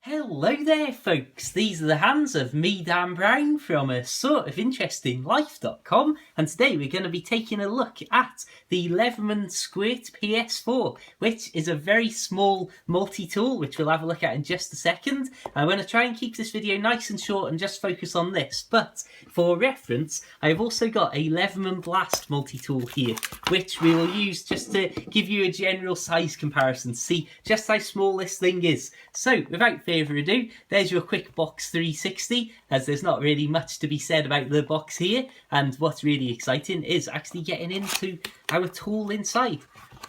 Hello there folks, these are the hands of me, Dan Brown, from a sort of interesting life.com, and today we're going to be taking a look at the Leatherman Squirt PS4, which is a very small multi-tool, which we'll have a look at in just a second. I'm going to try and keep this video nice and short and just focus on this, but for reference, I've also got a Leatherman Blast multi-tool here, which we will use just to give you a general size comparison, see just how small this thing is. So, without further ado, there's your quick box 360, as there's not really much to be said about the box here, and what's really exciting is actually getting into our tool inside.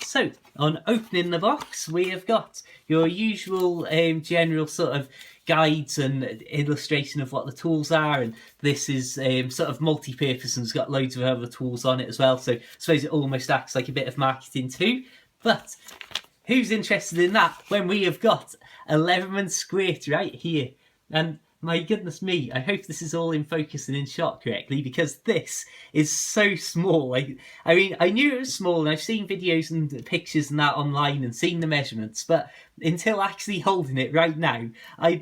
So, on opening the box, we have got your usual general sort of guides and illustration of what the tools are, and this is sort of multi-purpose and has got loads of other tools on it as well, so I suppose it almost acts like a bit of marketing too. But who's interested in that when we have got a Leatherman Squirt right here? And my goodness me, I hope this is all in focus and in shot correctly, because this is so small. I mean, I knew it was small, and I've seen videos and pictures and that online and seen the measurements, but until actually holding it right now,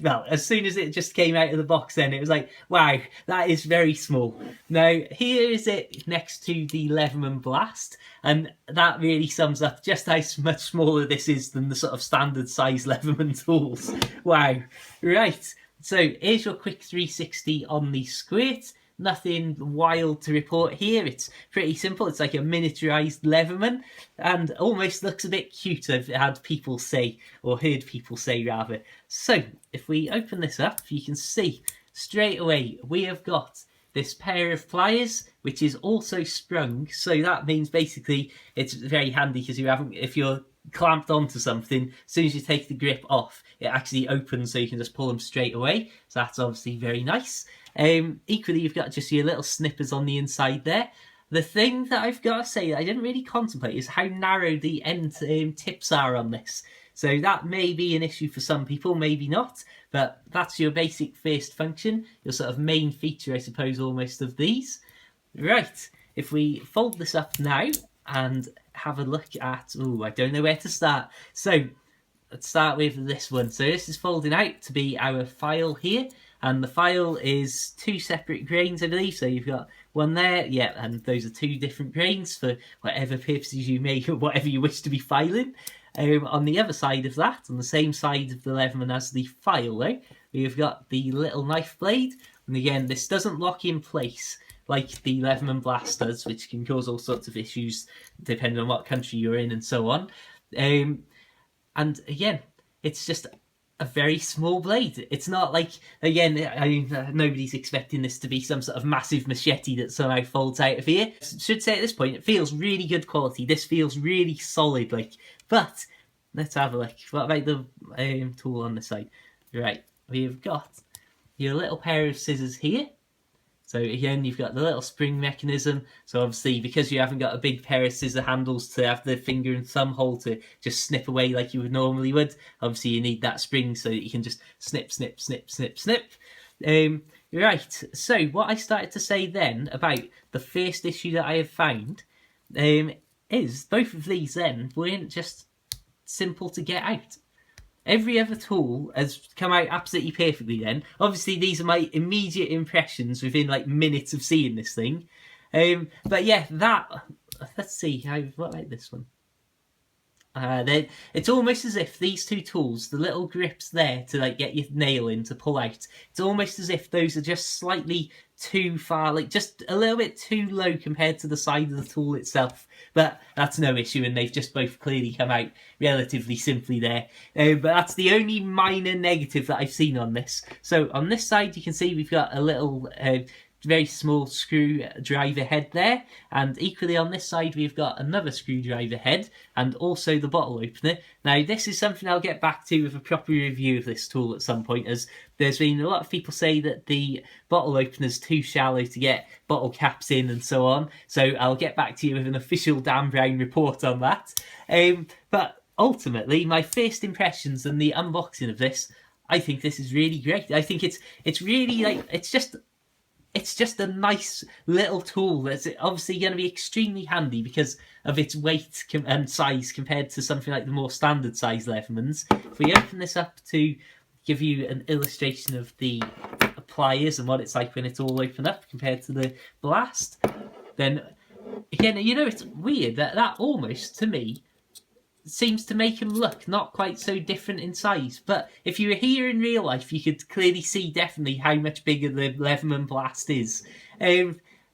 well, as soon as it just came out of the box, then it was like, wow, that is very small. Now, here is it next to the Leatherman Blast, and that really sums up just how much smaller this is than the sort of standard size Leatherman tools. Wow. Right. So here's your quick 360 on the Squirt. Nothing wild to report here. It's pretty simple. It's like a miniaturized Leatherman and almost looks a bit cute, I've had people say, or heard people say rather. So if we open this up, you can see straight away we have got this pair of pliers, which is also sprung. So that means basically it's very handy because if you're clamped onto something, as soon as you take the grip off, it actually opens so you can just pull them straight away. So that's obviously very nice. Equally, you've got just your little snippers on the inside there. The thing that I've got to say that I didn't really contemplate is how narrow the end tips are on this. So that may be an issue for some people, maybe not, but that's your basic first function, your sort of main feature, I suppose, almost of these. Right, if we fold this up now and have a look at, I don't know where to start. So let's start with this one. So this is folding out to be our file here, and the file is two separate grains, I believe. So you've got one there, yeah, and those are two different grains for whatever purposes you may, whatever you wish to be filing. On the other side of that, on the same side of the Leatherman as the file though, we've got the little knife blade, and again, this doesn't lock in place like the Leatherman Blast does, which can cause all sorts of issues depending on what country you're in and so on. And again, it's just a very small blade. It's not like, again, I mean, nobody's expecting this to be some sort of massive machete that somehow folds out of here. I should say at this point, it feels really good quality. This feels really solid, but let's have a look. What about the tool on the side? Right, we've got your little pair of scissors here. So again, you've got the little spring mechanism. So obviously, because you haven't got a big pair of scissor handles to have the finger and thumb hole to just snip away like you would normally would, obviously you need that spring so that you can just snip, snip, snip, snip, snip. Right, so what I started to say then about the first issue that I have found is both of these then weren't just simple to get out. Every other tool has come out absolutely perfectly then. Obviously, these are my immediate impressions within like minutes of seeing this thing. But yeah, let's see, what about this one? It's almost as if these two tools, the little grips there to like get your nail in to pull out, it's almost as if those are just slightly too far, like just a little bit too low compared to the side of the tool itself. But that's no issue, and they've just both clearly come out relatively simply there. But that's the only minor negative that I've seen on this. So on this side, you can see we've got a little very small screwdriver head there, and equally on this side we've got another screwdriver head and also the bottle opener. Now this is something I'll get back to with a proper review of this tool at some point, as there's been a lot of people say that the bottle opener's too shallow to get bottle caps in and so on, so I'll get back to you with an official Dan Brown report on that. But ultimately, my first impressions and the unboxing of this, I think this is really great. I think it's really like, it's just a nice little tool that's obviously going to be extremely handy because of its weight and size compared to something like the more standard size Leathermans. If we open this up to give you an illustration of the pliers and what it's like when it's all open up compared to the Blast, then again, it's weird that almost, to me, seems to make him look not quite so different in size. But if you were here in real life, you could clearly see definitely how much bigger the Leatherman Blast is.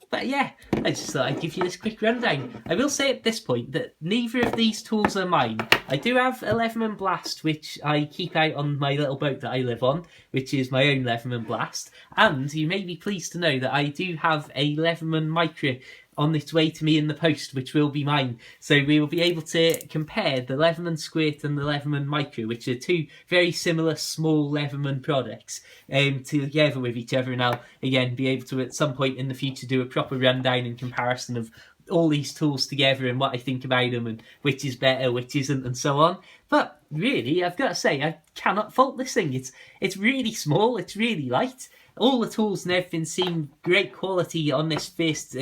But yeah, I just thought I'd give you this quick rundown. I will say at this point that neither of these tools are mine. I do have a Leatherman Blast, which I keep out on my little boat that I live on, which is my own Leatherman Blast. And you may be pleased to know that I do have a Leatherman Micro on its way to me in the post, which will be mine. So we will be able to compare the Leatherman Squirt and the Leatherman Micro, which are two very similar small Leatherman products, together with each other. And I'll, again, be able to, at some point in the future, do a proper rundown and comparison of all these tools together and what I think about them and which is better, which isn't, and so on. But really, I've got to say, I cannot fault this thing. It's really small, it's really light. All the tools and everything seem great quality on this first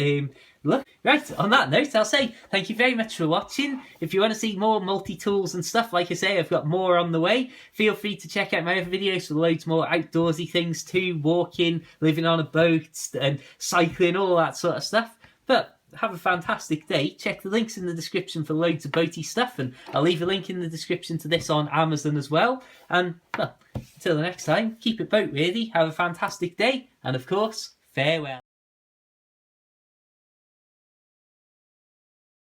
look. Right, on that note, I'll say thank you very much for watching. If you want to see more multi-tools and stuff, like I say, I've got more on the way. Feel free to check out my other videos for loads more outdoorsy things too, walking, living on a boat, and cycling, all that sort of stuff. But have a fantastic day. Check the links in the description for loads of boaty stuff, and I'll leave a link in the description to this on Amazon as well. And, well, until the next time, keep it boat worthy, have a fantastic day, and of course, farewell.